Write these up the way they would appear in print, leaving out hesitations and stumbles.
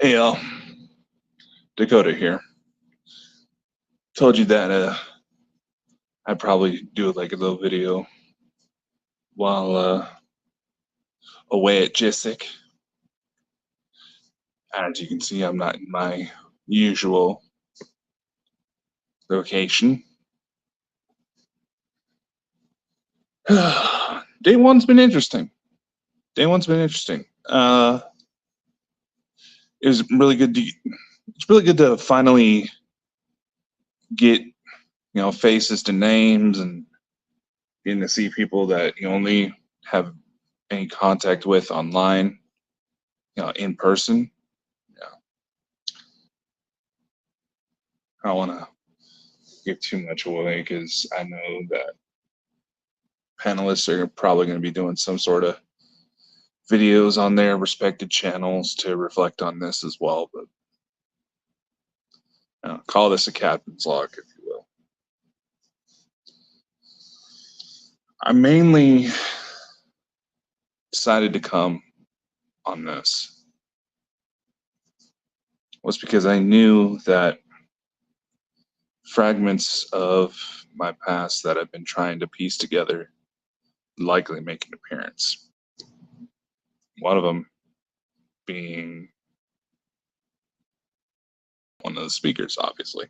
Hey, Dakota here. Told you that I'd probably do like a little video while away at GSIC. As you can see, I'm not in my usual location. Day one's been interesting. Day one's been interesting. It was really good to it's really good to finally get faces to names and getting to see people that you only have any contact with online, in person. Yeah, I don't want to give too much away because I know that panelists are probably going to be doing some sort of videos on their respected channels to reflect on this as well. But call this a captain's log, if you will. I mainly decided to come on this was because I knew that fragments of my past that I've been trying to piece together likely make an appearance. One of them being one of the speakers, obviously.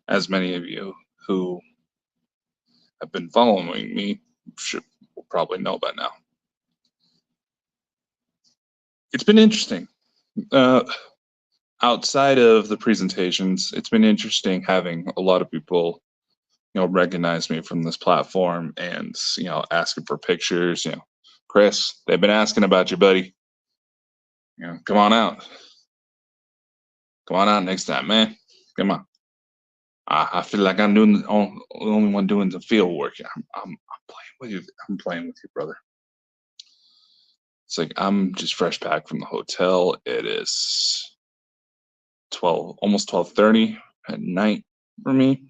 As many of you who have been following me will probably know by now. It's been interesting. Outside of the presentations, it's been interesting having a lot of people, recognize me from this platform and, asking for pictures. Chris, they've been asking about you, buddy. Come on out. Come on out next time, man. Come on. I feel like I'm doing the only one doing the field work. I'm playing with you. I'm playing with you, brother. It's like I'm just fresh back from the hotel. It is almost 12:30 at night for me.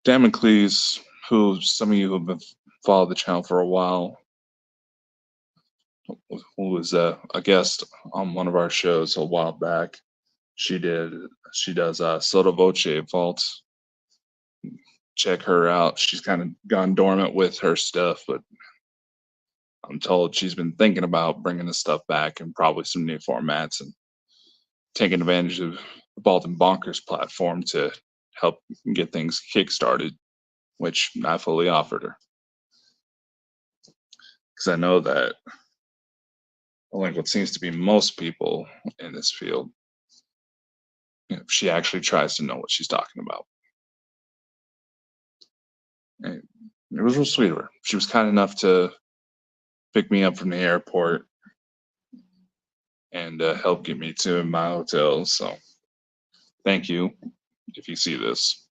Damocles, who some of you who have been followed the channel for a while, who was a guest on one of our shows a while back. She does Soto Voce vaults. Check her out. She's kind of gone dormant with her stuff, but I'm told she's been thinking about bringing this stuff back and probably some new formats and taking advantage of the Bald Bonkers platform to help get things kickstarted, which I fully offered her. Because I know that, like what seems to be most people in this field, she actually tries to know what she's talking about. And it was real sweet of her. She was kind enough to pick me up from the airport and help get me to my hotel. So thank you if you see this.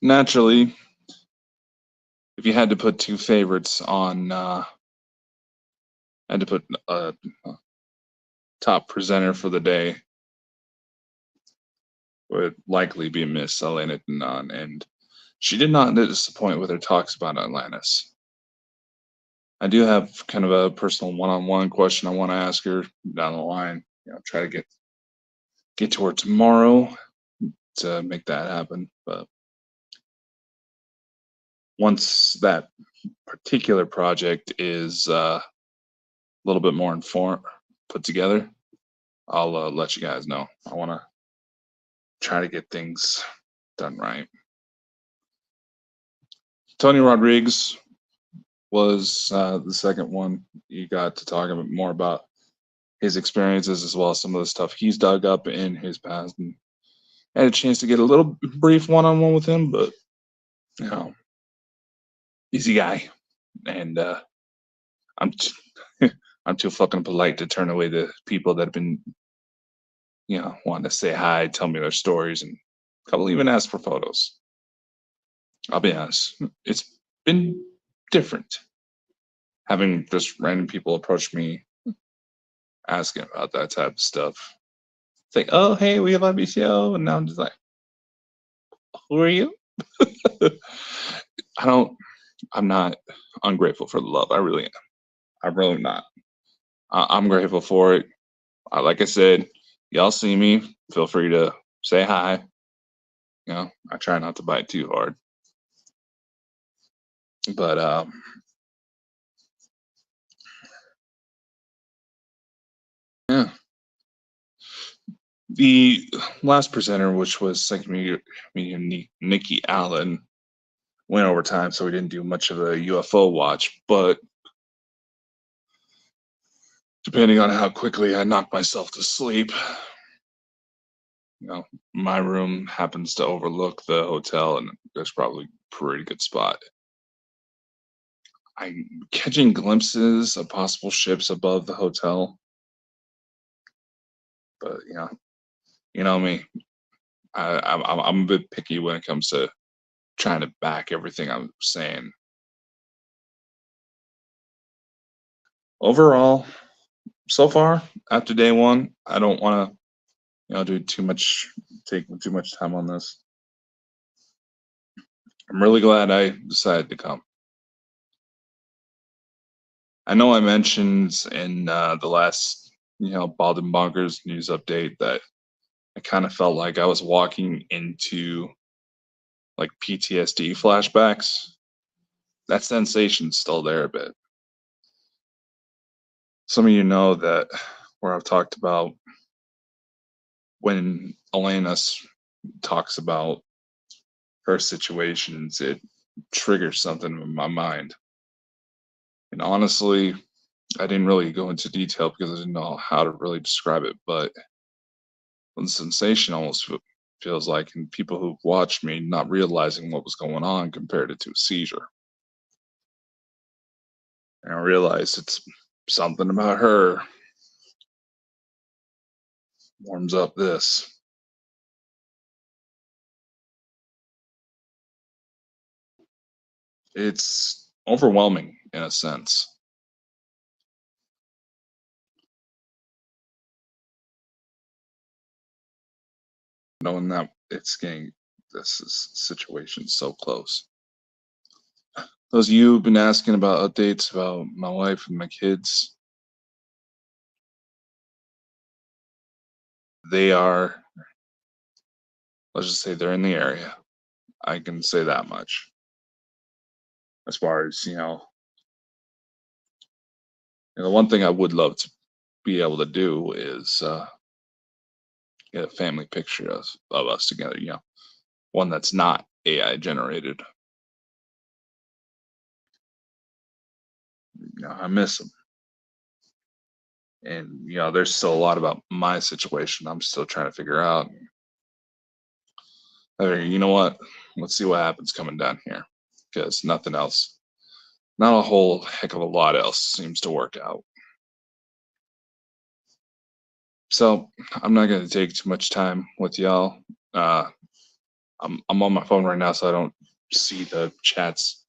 Naturally, if you had to put two favorites on, had to put a top presenter for the day, would likely be Miss Elena Denon, and she did not disappoint with her talks about Atlantis. I do have kind of a personal one-on-one question I want to ask her down the line. Try to get to her tomorrow to make that happen. But once that particular project is a little bit more put together, I'll let you guys know. I want to try to get things done right. Tony Rodriguez was the second one. You got to talk a bit more about his experiences as well as some of the stuff he's dug up in his past. And I had a chance to get a little brief one-on-one with him, but easy guy, and I'm I'm too fucking polite to turn away the people that have been wanting to say hi, tell me their stories, and a couple even ask for photos. I'll be honest, it's been different having just random people approach me asking about that type of stuff. It's like, oh, hey, we love your show. And now I'm just like, who are you? I don't. I'm not ungrateful for the love. I really am. I'm really not. I'm grateful for it. Like I said, y'all see me. Feel free to say hi. I try not to bite too hard, but yeah. The last presenter, which was second media Nikki Allen, went over time, so we didn't do much of a UFO watch. But depending on how quickly I knock myself to sleep, you know, my room happens to overlook the hotel, and there's probably a pretty good spot. I'm catching glimpses of possible ships above the hotel, but you know me. I'm a bit picky when it comes to trying to back everything I'm saying. Overall, so far after day one, I don't want to do too much, take too much time on this. I'm really glad I decided to come. I know I mentioned in the last Bald and Bonkers news update that I kind of felt like I was walking into like PTSD flashbacks. That sensation's still there a bit. Some of you know that where I've talked about when Elena talks about her situations, it triggers something in my mind. And honestly, I didn't really go into detail because I didn't know how to really describe it, but the sensation almost feels like, and people who've watched me not realizing what was going on compared it to a seizure. And I realized it's something about her warms up this. It's overwhelming in a sense, knowing that it's getting situation so close. Those of you who've been asking about updates about my wife and my kids, they are, let's just say they're in the area. I can say that much. As far as, the one thing I would love to be able to do is get a family picture of us together, one that's not AI generated. I miss them. And, there's still a lot about my situation I'm still trying to figure out. I figure, you know what? Let's see what happens coming down here. Because nothing else, not a whole heck of a lot else seems to work out. So I'm not going to take too much time with y'all. Uh, I'm on my phone right now, so I don't see the chats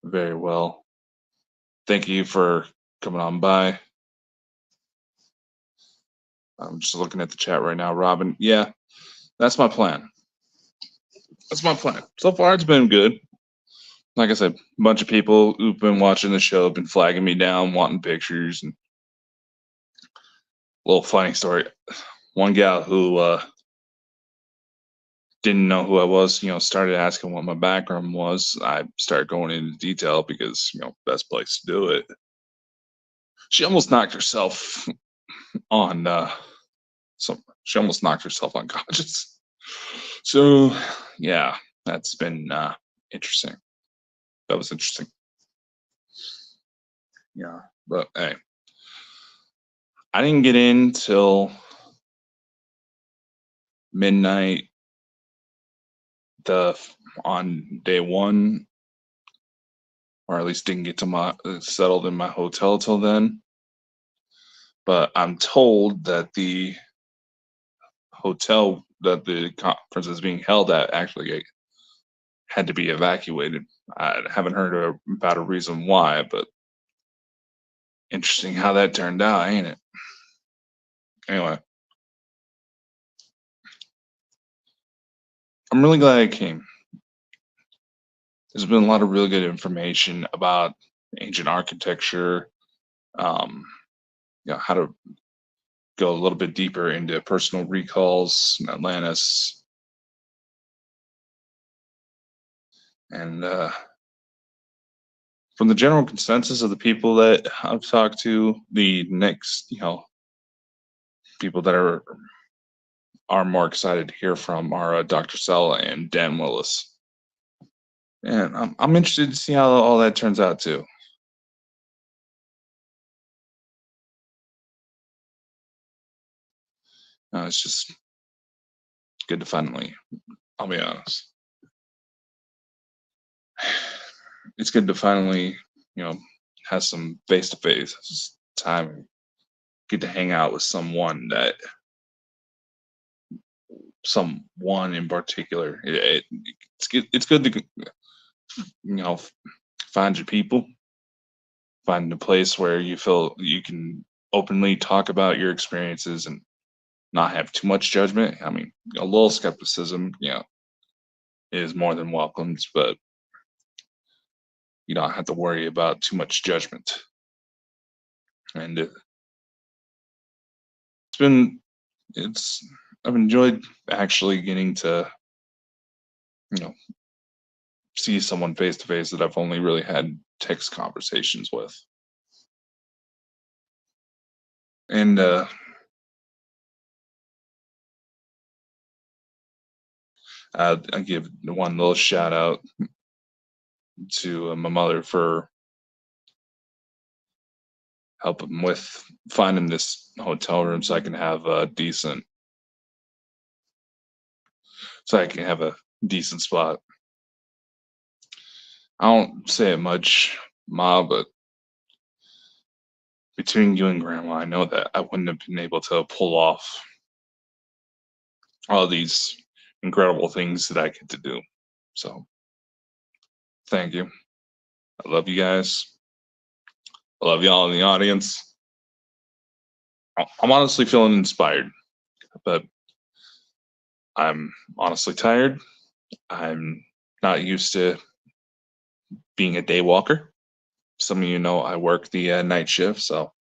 very well. Thank you for coming on by. I'm just looking at the chat right now, Robin. Yeah, that's my plan. That's my plan. So far, it's been good. Like I said, a bunch of people who've been watching the show have been flagging me down, wanting pictures, and a little funny story. One gal who didn't know who I was, started asking what my background was. I started going into detail because, best place to do it. She almost knocked herself on she almost knocked herself unconscious. So yeah, that's been interesting. That was interesting. Yeah. But hey, I didn't get in till midnight the on day one, or at least didn't get to my settled in my hotel till then. But I'm told that the hotel that the conference is being held at actually had to be evacuated. I haven't heard about a reason why, but interesting how that turned out, ain't it? Anyway, I'm really glad I came. There's been a lot of really good information about ancient architecture, um, how to go a little bit deeper into personal recalls in Atlantis, and from the general consensus of the people that I've talked to, the next, people that are more excited to hear from are Dr. Sella and Dan Willis. And I'm interested to see how all that turns out too. It's just good to finally, I'll be honest, it's good to finally, have some face to face time, get to hang out with someone in particular. It's good to, you know, find your people, find a place where you feel you can openly talk about your experiences and not have too much judgment. I mean, a little skepticism, is more than welcomed, but you don't have to worry about too much judgment. And it's been, it's, I've enjoyed actually getting to, you know, see someone face to face that I've only really had text conversations with. And I give one little shout out to my mother for helping with finding this hotel room so I can have a decent spot. I don't say it much, Ma, but between you and Grandma, I know that I wouldn't have been able to pull off all these incredible things that I get to do. So, thank you. I love you guys. I love y'all in the audience. I'm honestly feeling inspired, but I'm honestly tired. I'm not used to being a day walker. Some of you know I work the night shift, so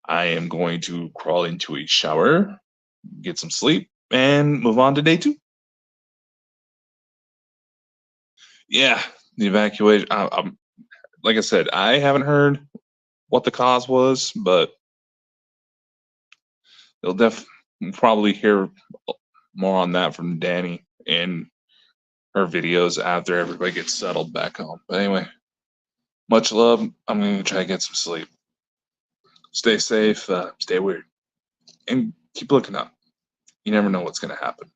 I am going to crawl into a shower, get some sleep, and move on to day two. Yeah, the evacuation. I'm like I said, I haven't heard what the cause was, but you'll probably hear more on that from Danny in her videos after everybody gets settled back home. But anyway, much love. I'm going to try to get some sleep. Stay safe, stay weird, and keep looking up. You never know what's going to happen.